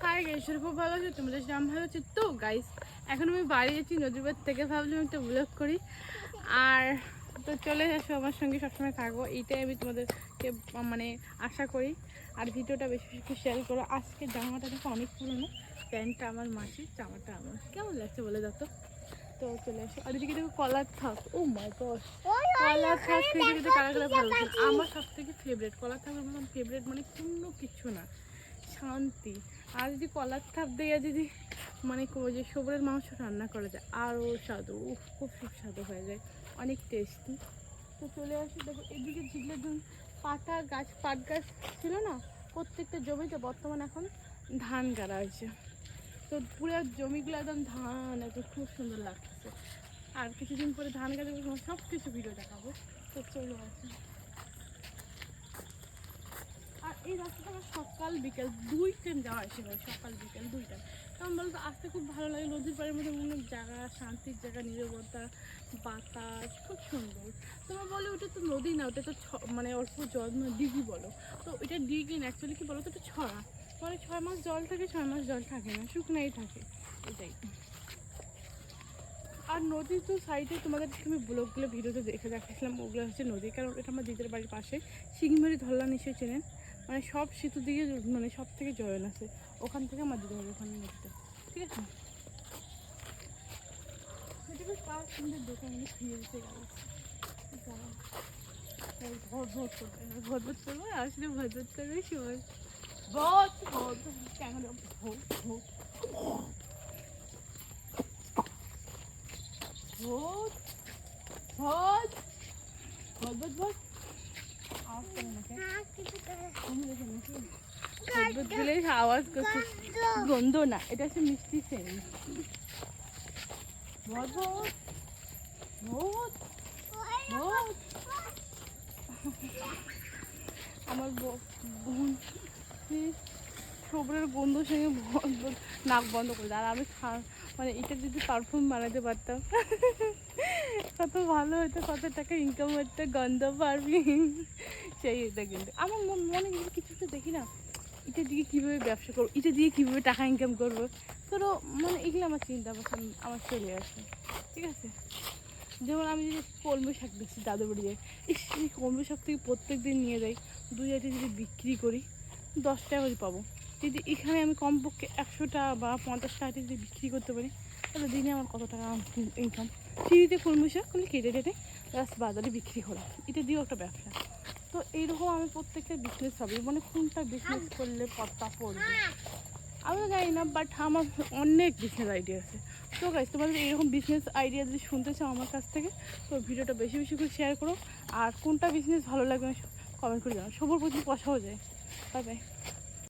Hi guys, খুব ভালো আছো? তোমাদের নাম ভালো আছে তো গাইস? এখন আমি বাড়ি যাচ্ছি নদীর পাড় থেকে, ভাবলাম একটা ব্লগ করি। আর তো চলে আসো আমার সঙ্গে, সবসময় থাকবো, এইটাই আমি তোমাদেরকে মানে আশা করি। আর ভিডিওটা বেশি বেশি শেয়ার করো। আজকে জামাটা দেখো অনেক পুরোনো, প্যান্টটা আমার মাসির, জামাটা আমার। কেমন লাগছে বলে দাও তো? তো চলে আসো। আর এদিকে দেখো কলার থাক, ও মাই গড, কলার থাক খেতে খেতে কারা কারা ভালো লাগে। আমার সব থেকে ফেভারিট কলার থাকের মতন ফেভারিট মানে কোনো কিছু না, শান্তি। আর যদি কলার থাপ দিয়ে যদি মানে যে সবরের মাংস রান্না করা যায়, আরও স্বাদু, খুব সুস্বাদু হয়ে যায়, অনেক টেস্টি। তো চলে আসি। দেখো এদিকে ঝিগলে ধরুন পাটা গাছ, পাট গাছ ছিল না প্রত্যেকটা জমিতে, বর্তমানে এখন ধান গাড়া হয়েছে। তো পুরো জমিগুলো একদম ধান, একদম খুব সুন্দর লাগছে। আর কিছুদিন পরে ধান গাড়ি সব কিছু ভিডিও দেখাবো। তো চলে আসি। আর এই রাস্তাটা আমার সকাল বিকেল দুই টাইম যাওয়া আসে হয়, সকাল বিকেল দুই টাইম। কারণ বলতো আসতে খুব ভালো লাগে, নদীর পাড়ের মধ্যে কোনো জায়গা, শান্তির জায়গা, নীরবতা, বাতাস, খুব সুন্দর। তোমার বলো ওটা তো নদী না, ওটা তো মানে অল্প জল, মানে দিঘি বলো। তো এটা দিঘি না, অ্যাকচুয়ালি কি বলো তো, এটা ছড়া। মানে 6 মাস জল থাকে, 6 মাস জল থাকে না, শুকনাই থাকে, এটাই। আর নদীর তো সাইডে তোমাদেরকে আমি ব্লগগুলো ভিডিওতে দেখে দেখাচ্ছিলাম, ওগুলো হচ্ছে নদী। কারণ এটা আমার দিদির বাড়ির পাশে, শিঙমারি ধল্লা নিশ্চয়ই চেনেন। মানে সব সেতু দিকে, মানে সব থেকে জয়েন আছে, ওখান থেকে আমার দিদির বাড়ি, ওখানে নদীটা, ঠিক আছে। কার সুন্দর দোকান ফিরে দিতে গেল, ভোট করবে, ভোট করবো, আসলে ভোট করবে সবাই, ভোট ভোট কেন vote vote vote vote vote vote vote আওয়াজ করছে, গন্ধ না, এটা হচ্ছে মিষ্টি সেন। Vote vote vote. আমার বোন সবরের গন্ধ সঙ্গে নাক বন্ধ করে দেয়। আর আমি মানে এটা যদি পারফিউম বানাতে পারতাম কত ভালো হতো, কত টাকা ইনকাম হতো, গন্ধ পারফিউম সেই এটা। কিন্তু আমার মনে কিছু তো দেখি না, এটা দিয়ে কীভাবে ব্যবসা করবো, এটা দিয়ে কীভাবে টাকা ইনকাম করবো, ধরো মানে এগুলো আমার চিন্তা ভাবনা আমার চলে আসে, ঠিক আছে। যেমন আমি যদি কলমি শাক বেশি দাদু বাড়ি যাই, এই কলমি শাক থেকে প্রত্যেক দিন নিয়ে যাই, 2 আটি যদি বিক্রি করি 10 টাকা করে পাবো। যদি এখানে আমি কমপক্ষে 100টা বা 50টা আটি যদি বিক্রি করতে পারি, তাহলে দিনে আমার কত টাকা ইনকাম। ফ্রিতে কলমি শাক করলে কেটে কেটে জাস্ট বাজারে বিক্রি করা, এটা দিয়েও একটা ব্যবসা। তো এইরকম আমি প্রত্যেকটা বিজনেস হবে, মানে কোনটা বিজনেস করলে পড়তা পড়বে আমি তো জানি না, বাট আমার অনেক বিজনেস আইডিয়া আছে। তো গাইস, তোমাদের এরকম বিজনেস আইডিয়া যদি শুনতে চাও আমার কাছ থেকে, তো ভিডিওটা বেশি বেশি করে শেয়ার করো। আর কোনটা বিজনেস ভালো লাগবে কমেন্ট করে জানাও, সবার প্রতি পয়সাও যায়। Bye bye.